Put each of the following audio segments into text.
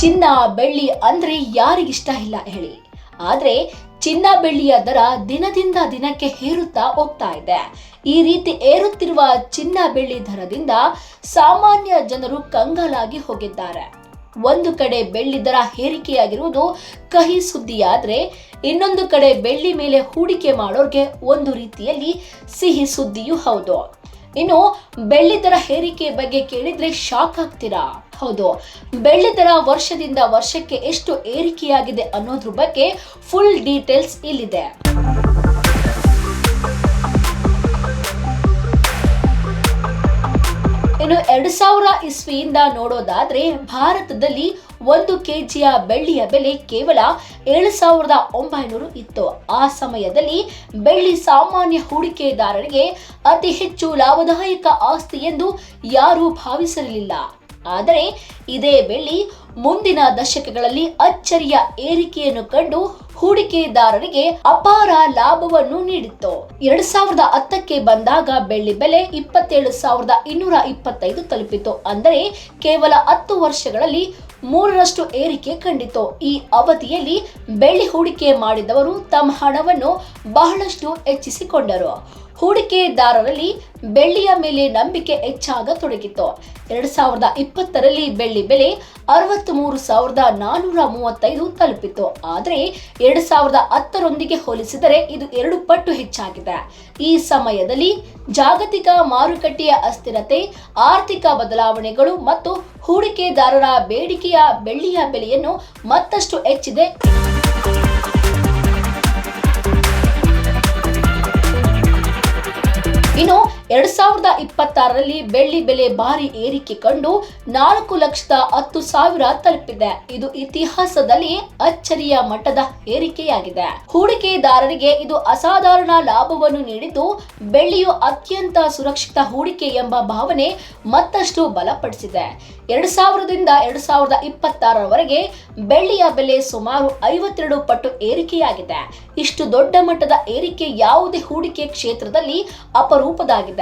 ಚಿನ್ನ ಬೆಳ್ಳಿ ಅಂದ್ರೆ ಯಾರಿಗಿಷ್ಟ ಇಲ್ಲ ಹೇಳಿ. ಆದ್ರೆ ಚಿನ್ನ ಬೆಳ್ಳಿಯ ದರ ದಿನದಿಂದ ದಿನಕ್ಕೆ ಏರುತ್ತಾ ಹೋಗ್ತಾ ಇದೆ. ಈ ರೀತಿ ಏರುತ್ತಿರುವ ಚಿನ್ನ ಬೆಳ್ಳಿ ದರದಿಂದ ಸಾಮಾನ್ಯ ಜನರು ಕಂಗಾಲಾಗಿ ಹೋಗಿದ್ದಾರೆ. ಒಂದು ಕಡೆ ಬೆಳ್ಳಿ ದರ ಏರಿಕೆಯಾಗಿರುವುದು ಕಹಿ ಸುದ್ದಿಯಾದ್ರೆ, ಇನ್ನೊಂದು ಕಡೆ ಬೆಳ್ಳಿ ಮೇಲೆ ಹೂಡಿಕೆ ಮಾಡೋರ್ಗೆ ಒಂದು ರೀತಿಯಲ್ಲಿ ಸಿಹಿ ಸುದ್ದಿಯೂ ಹೌದು. ಇನ್ನು ಬೆಳ್ಳಿ ದರ ಏರಿಕೆ ಬಗ್ಗೆ ಕೇಳಿದ್ರೆ ಶಾಕ್ ಆಗ್ತೀರಾ? ಹೌದು, ಬೆಳ್ಳಿ ದರ ವರ್ಷದಿಂದ ವರ್ಷಕ್ಕೆ ಎಷ್ಟು ಏರಿಕೆಯಾಗಿದೆ ಅನ್ನೋದ್ರ ಬಗ್ಗೆ ಫುಲ್ ಡೀಟೇಲ್ಸ್ ಇಲ್ಲಿದೆ. ಇನ್ನು 2000 ಇಸ್ವಿಯಿಂದ ನೋಡೋದಾದ್ರೆ ಭಾರತದಲ್ಲಿ 1 ಕೆಜಿಯ ಬೆಳ್ಳಿಯ ಬೆಲೆ ಕೇವಲ 7,900 ಇತ್ತು. ಆ ಸಮಯದಲ್ಲಿ ಬೆಳ್ಳಿ ಸಾಮಾನ್ಯ ಹೂಡಿಕೆದಾರರಿಗೆ ಅತಿ ಹೆಚ್ಚು ಲಾಭದಾಯಕ ಆಸ್ತಿ ಎಂದು ಯಾರೂ ಭಾವಿಸಿರಲಿಲ್ಲ. ಆದರೆ ಇದೇ ಬೆಳ್ಳಿ ಮುಂದಿನ ದಶಕಗಳಲ್ಲಿ ಅಚ್ಚರಿಯ ಏರಿಕೆಯನ್ನು ಕಂಡು ಹೂಡಿಕೆದಾರರಿಗೆ ಅಪಾರ ಲಾಭವನ್ನು ನೀಡಿತ್ತು. 2010ಕ್ಕೆ ಬಂದಾಗ ಬೆಳ್ಳಿ ಬೆಲೆ 27,225 ತಲುಪಿತು. ಅಂದರೆ ಕೇವಲ 10 ವರ್ಷಗಳಲ್ಲಿ 3ರಷ್ಟು ಏರಿಕೆ ಕಂಡಿತು. ಈ ಅವಧಿಯಲ್ಲಿ ಬೆಳ್ಳಿ ಹೂಡಿಕೆ ಮಾಡಿದವರು ತಮ್ಮ ಹಣವನ್ನು ಬಹಳಷ್ಟು ಹೆಚ್ಚಿಸಿಕೊಂಡರು. ಹೂಡಿಕೆದಾರರಲ್ಲಿ ಬೆಳ್ಳಿಯ ಮೇಲೆ ನಂಬಿಕೆ ಹೆಚ್ಚಾಗತೊಡಗಿತು. 2020ರಲ್ಲಿ ಬೆಳ್ಳಿ ಬೆಲೆ 63,435 ತಲುಪಿತು. ಆದರೆ 2010ರೊಂದಿಗೆ ಹೋಲಿಸಿದರೆ ಇದು 2 ಪಟ್ಟು ಹೆಚ್ಚಾಗಿದೆ. ಈ ಸಮಯದಲ್ಲಿ ಜಾಗತಿಕ ಮಾರುಕಟ್ಟೆಯ ಅಸ್ಥಿರತೆ, ಆರ್ಥಿಕ ಬದಲಾವಣೆಗಳು ಮತ್ತು ಹೂಡಿಕೆದಾರರ ಬೇಡಿಕೆಯ ಬೆಳ್ಳಿಯ ಬೆಲೆಯನ್ನು ಮತ್ತಷ್ಟು ಹೆಚ್ಚಿದೆ. ಇನ್ನು 2026ರಲ್ಲಿ ಬೆಳ್ಳಿ ಬೆಲೆ ಭಾರಿ ಏರಿಕೆ ಕಂಡು 4,10,000 ತಲುಪಿದೆ. ಇದು ಇತಿಹಾಸದಲ್ಲಿ ಅಚ್ಚರಿಯ ಮಟ್ಟದ ಏರಿಕೆಯಾಗಿದೆ. ಹೂಡಿಕೆದಾರರಿಗೆ ಇದು ಅಸಾಧಾರಣ ಲಾಭವನ್ನು ನೀಡಿದ್ದು, ಬೆಳ್ಳಿಯು ಅತ್ಯಂತ ಸುರಕ್ಷಿತ ಹೂಡಿಕೆ ಎಂಬ ಭಾವನೆ ಮತ್ತಷ್ಟು ಬಲಪಡಿಸಿದೆ. 2000ರಿಂದ 2026ರವರೆಗೆ ಬೆಳ್ಳಿಯ ಬೆಲೆ ಸುಮಾರು 52 ಪಟ್ಟು ಏರಿಕೆಯಾಗಿದೆ. ಇಷ್ಟು ದೊಡ್ಡ ಮಟ್ಟದ ಏರಿಕೆ ಯಾವುದೇ ಹೂಡಿಕೆ ಕ್ಷೇತ್ರದಲ್ಲಿ ಅಪರೂಪದಾಗಿದೆ.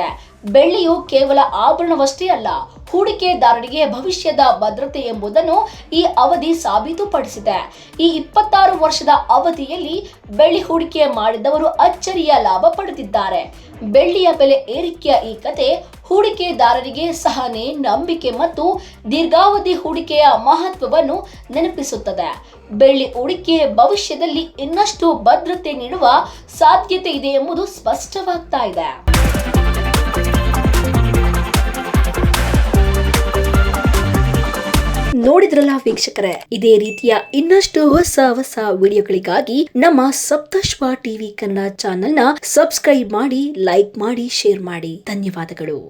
ಬೆಳ್ಳಿಯು ಕೇವಲ ಆಭರಣವಷ್ಟೇ ಅಲ್ಲ, ಹೂಡಿಕೆದಾರರಿಗೆ ಭವಿಷ್ಯದ ಭದ್ರತೆ ಎಂಬುದನ್ನು ಈ ಅವಧಿ ಸಾಬೀತುಪಡಿಸಿದೆ. ಈ 26 ವರ್ಷದ ಅವಧಿಯಲ್ಲಿ ಬೆಳ್ಳಿ ಹೂಡಿಕೆ ಮಾಡಿದವರು ಅಚ್ಚರಿಯ ಲಾಭ ಪಡೆದಿದ್ದಾರೆ. ಬೆಳ್ಳಿಯ ಬೆಲೆ ಏರಿಕೆಯ ಈ ಕತೆ ಹೂಡಿಕೆದಾರರಿಗೆ ಸಹನೆ, ನಂಬಿಕೆ ಮತ್ತು ದೀರ್ಘಾವಧಿ ಹೂಡಿಕೆಯ ಮಹತ್ವವನ್ನು ನೆನಪಿಸುತ್ತದೆ. ಬೆಳ್ಳಿ ಹೂಡಿಕೆ ಭವಿಷ್ಯದಲ್ಲಿ ಇನ್ನಷ್ಟು ಭದ್ರತೆ ನೀಡುವ ಸಾಧ್ಯತೆ ಇದೆ ಎಂಬುದು ಸ್ಪಷ್ಟವಾಗ್ತಾ ಇದೆ. ನೋಡಿದ್ರಲ್ಲ ವೀಕ್ಷಕರೇ, ಇದೇ ರೀತಿಯ ಇನ್ನಷ್ಟು ಹೊಸ ವಿಡಿಯೋಗಳಿಗಾಗಿ ನಮ್ಮ ಸಪ್ತಶ್ವ ಟಿವಿ ಕನ್ನಡ ಚಾನೆಲ್ನ ಸಬ್ಸ್ಕ್ರೈಬ್ ಮಾಡಿ, ಲೈಕ್ ಮಾಡಿ, ಶೇರ್ ಮಾಡಿ. ಧನ್ಯವಾದಗಳು.